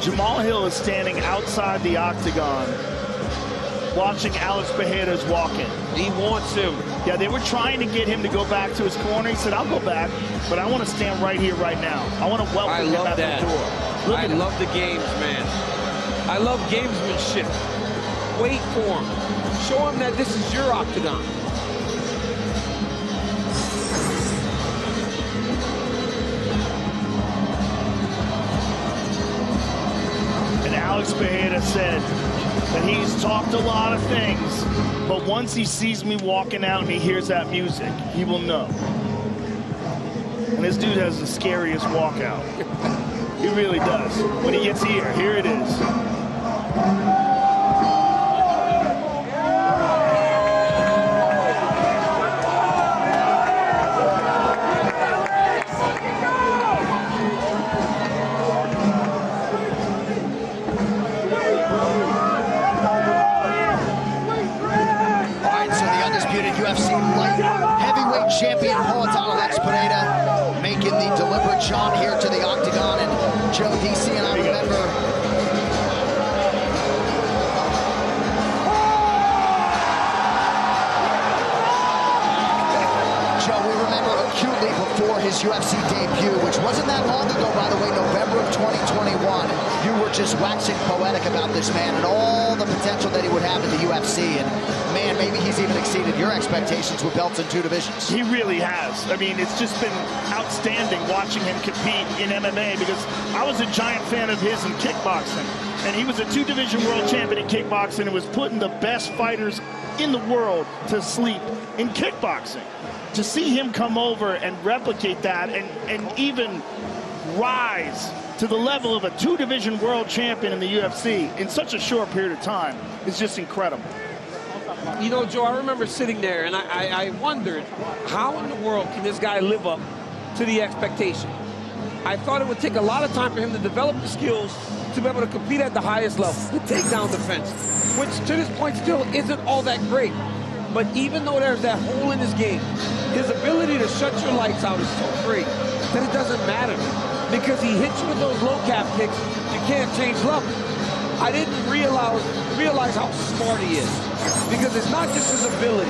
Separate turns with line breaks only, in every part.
Jamahal Hill is standing outside the octagon watching Alex Pereira's walk-in.
He wants him.
Yeah, they were trying to get him to go back to his corner. He said, I'll go back, but I want to stand right here, right now. I want to welcome him at the door.
I love the games, man. I love gamesmanship. Wait for him. Show him that this is your octagon.
And Alex Pereira said that he's talked a lot of things, but once he sees me walking out and he hears that music, he will know. And this dude has the scariest walkout. He really does. When he gets here it is.
UFC light heavyweight champion Alex Pereira making the deliberate jaunt here to the octagon. And Joe, DC and I remember acutely before his UFC debut, which wasn't that long ago, by the way, November of 2021. You were just waxing poetic about this man and all the potential that he would have in the UFC. And man, maybe he's even exceeded your expectations with belts in 2 divisions.
He really has. I mean, it's just been outstanding watching him compete in MMA, because I was a giant fan of his in kickboxing. And he was a 2-division world champion in kickboxing and was putting the best fighters in the world to sleep in kickboxing. To see him come over and replicate that and even rise to the level of a 2-division world champion in the UFC in such a short period of time is just incredible.
You know, Joe, I remember sitting there and I wondered, how in the world can this guy live up to the expectation? I thought it would take a lot of time for him to develop the skills to be able to compete at the highest level. The takedown defense, which to this point still isn't all that great. But even though there's that hole in his game, his ability to shut your lights out is so great that it doesn't matter. Because he hits you with those low cap kicks, you can't change level. I didn't realize how smart he is. Because it's not just his ability,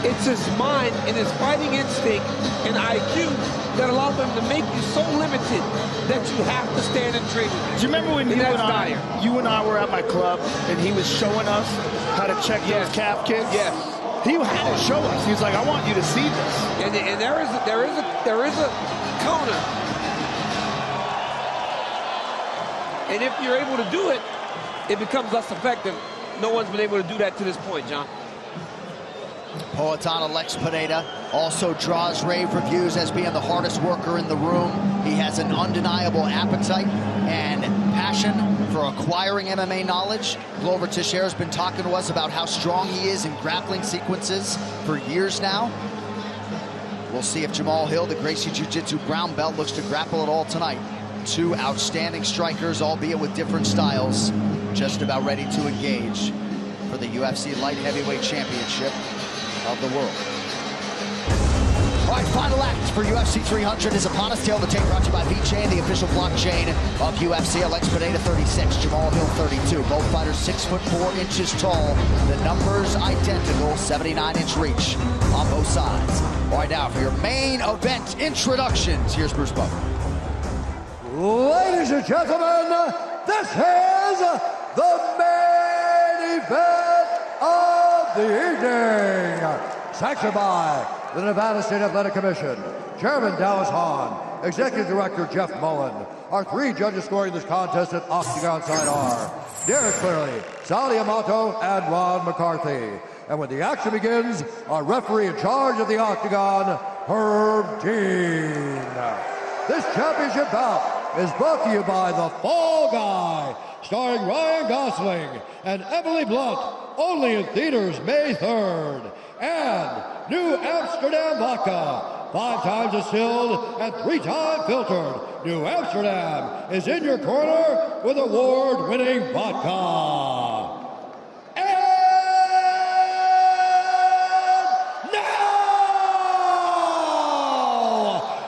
it's his mind and his fighting instinct and IQ that allow him to make you so limited that you have to stand and train with him.
Do you remember when you and I were at my club and he was showing us how to check those calf kicks?
Yes.
He had to show us. He was like, I want you to see this.
And there is a counter. And if you're able to do it, it becomes less effective. No one's been able to do that to this point, John.
Alex Pereira also draws rave reviews as being the hardest worker in the room. He has an undeniable appetite and passion for acquiring MMA knowledge. Glover Teixeira has been talking to us about how strong he is in grappling sequences for years now. We'll see if Jamahal Hill, the Gracie Jiu-Jitsu brown belt, looks to grapple at all tonight. 2 outstanding strikers, albeit with different styles, just about ready to engage for the UFC Light Heavyweight Championship of the world. All right, final act for UFC 300 is upon us. Tail of the tape brought to you by VeChain, the official blockchain of UFC. Alex Pereira 36, Jamahal Hill 32. Both fighters 6'4" tall. The numbers identical, 79-inch reach on both sides. All right, now for your main event introductions, here's Bruce Buffer.
Ladies and gentlemen, this is the main event of the evening. Sanctioned by the Nevada State Athletic Commission, Chairman Dallas Hahn, Executive Director Jeff Mullen. Our 3 judges scoring this contest at Octagon side are Derek Cleary, Sally Amato, and Ron McCarthy. And when the action begins, our referee in charge of the Octagon, Herb Dean. This championship bout is brought to you by The Fall Guy, starring Ryan Gosling and Emily Blunt, only in theaters May 3rd. And New Amsterdam Vodka, 5 times distilled and 3 times filtered. New Amsterdam is in your corner with award-winning vodka. And now,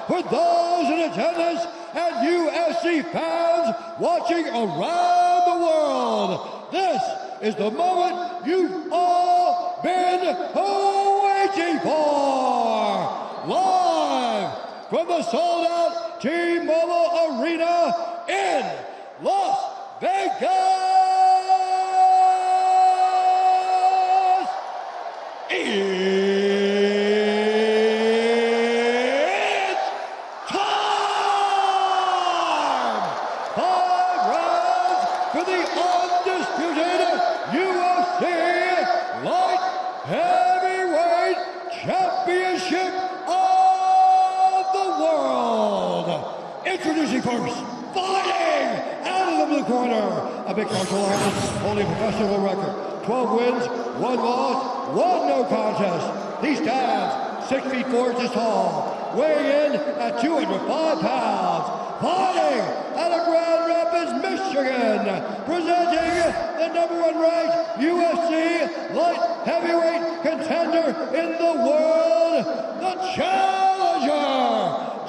for those in attendance at UFC UFC fans watching around the world, this is the moment you've all been waiting for. Live from the sold-out T-Mobile Arena in Las Vegas. It's time! 5 rounds for the undisputed UFC Light Heavyweight Championship of the world. Introducing first, fighting out of the blue corner, a big martial artist holding professional record, 12 wins, 1 loss, 1 no contest. He stands 6 feet 4 inches tall, weighing in at 205 pounds. Fighting out of Grand Rapids, Michigan, presenting the #1 ranked UFC light heavyweight contender in the world, the challenger,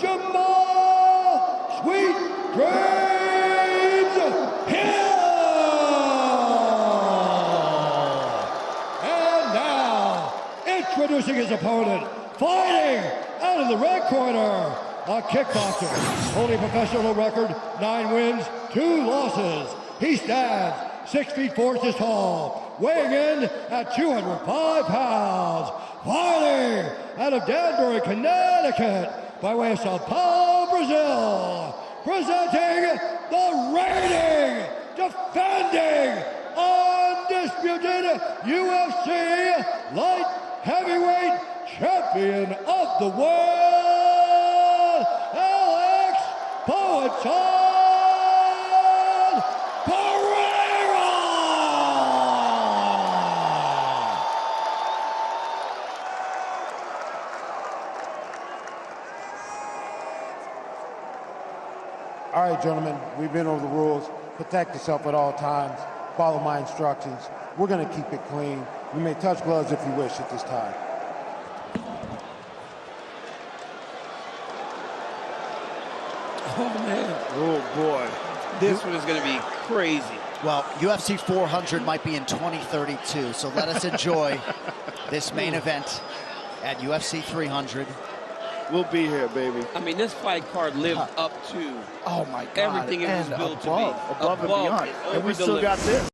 Jamahal Sweet Dreams Hill. And now, introducing his opponent, fighting out of the red corner, a kickboxer, holding professional record, 9 wins, 2 losses. He stands 6 feet 4 inches tall, weighing in at 205 pounds. Fighting out of Danbury, Connecticut, by way of Sao Paulo, Brazil, presenting the reigning, defending, undisputed UFC light heavyweight champion of the world, Alex Pereira!
All right, gentlemen, we've been over the rules. Protect yourself at all times. Follow my instructions. We're going to keep it clean. You may touch gloves if you wish at this time.
Oh, man.
Oh, boy.
This one is going to be crazy.
Well, UFC 400 might be in 2032, so let us enjoy this main event at UFC 300.
We'll be here, baby.
I mean, this fight card lived up to
Oh, my God.
everything it was
And
built
above,
to be.
above and beyond. And we still got this.